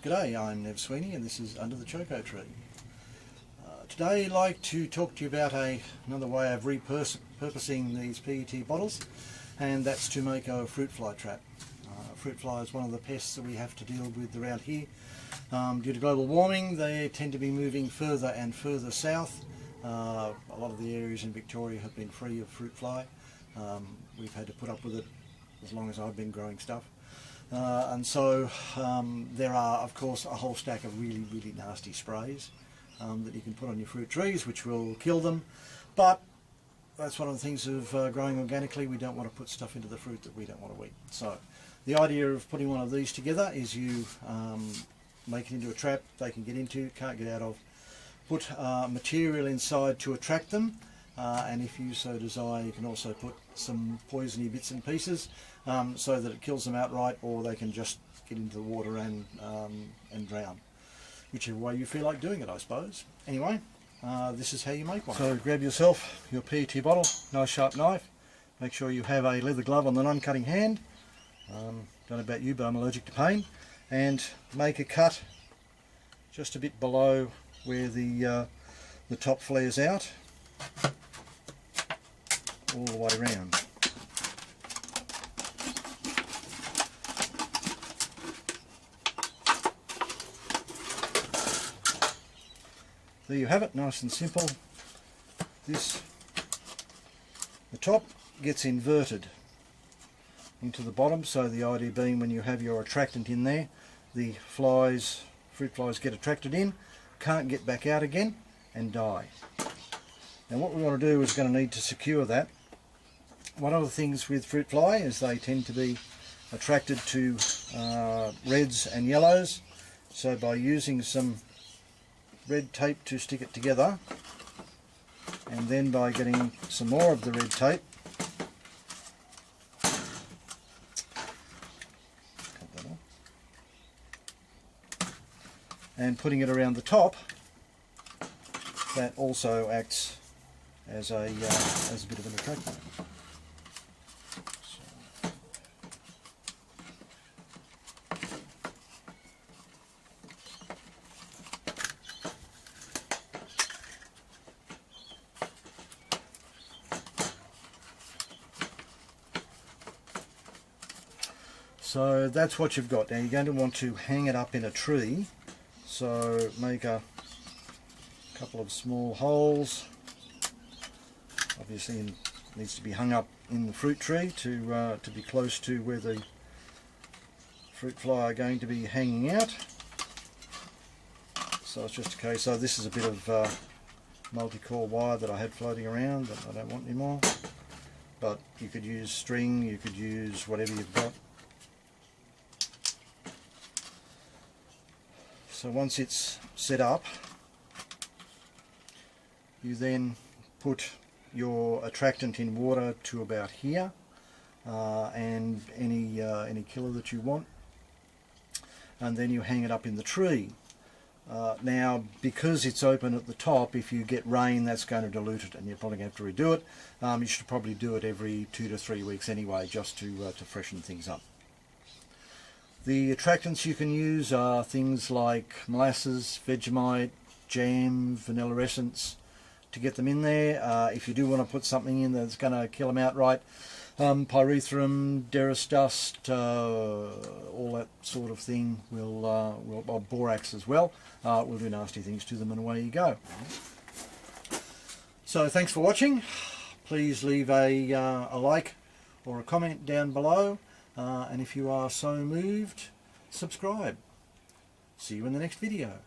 G'day, I'm Nev Sweeney and this is Under the Choco Tree. Today I'd like to talk to you about another way of repurposing these PET bottles, and that's to make a fruit fly trap. Fruit fly is one of the pests that we have to deal with around here. Due to global warming, they tend to be moving further and further south. A lot of the areas in Victoria have been free of fruit fly. We've had to put up with it as long as I've been growing stuff. And so there are, of course, a whole stack of really nasty sprays that you can put on your fruit trees, which will kill them. But that's one of the things of growing organically. We don't want to put stuff into the fruit that we don't want to eat. So the idea of putting one of these together is you make it into a trap they can get into, can't get out of. Put material inside to attract them. And if you so desire, you can also put some poisony bits and pieces so that it kills them outright, or they can just get into the water and drown. Whichever way you feel like doing it, I suppose. Anyway, this is how you make one. So grab yourself your PET bottle, nice sharp knife. Make sure you have a leather glove on the non-cutting hand. Don't know about you, but I'm allergic to pain. And make a cut just a bit below where the top flares out, all the way around. There you have it, nice and simple. The top gets inverted into the bottom, so the idea being when you have your attractant in there, the fruit flies get attracted in, can't get back out again and die. Now what we want to do is going to need to secure that. One of the things with fruit fly is they tend to be attracted to reds and yellows, so by using some red tape to stick it together, and then by getting some more of the red tape, and putting it around the top, that also acts as a bit of an attractant. So that's what you've got. Now you're going to want to hang it up in a tree, so make a couple of small holes. Obviously it needs to be hung up in the fruit tree to be close to where the fruit fly are going to be hanging out. So it's just a case, so this is a bit of multi-core wire that I had floating around that I don't want anymore, but you could use string, you could use whatever you've got. So once it's set up, you then put your attractant in water to about here, and any killer that you want, and then you hang it up in the tree. Now, because it's open at the top, if you get rain, that's going to dilute it, and you're probably going to have to redo it. You should probably do it every 2 to 3 weeks anyway, just to freshen things up. The attractants you can use are things like molasses, Vegemite, jam, vanilla essence to get them in there. If you do want to put something in that's going to kill them outright, pyrethrum, derris dust, all that sort of thing will borax as well, will do nasty things to them, and away you go. So thanks for watching. Please leave a like or a comment down below. And if you are so moved, subscribe. See you in the next video.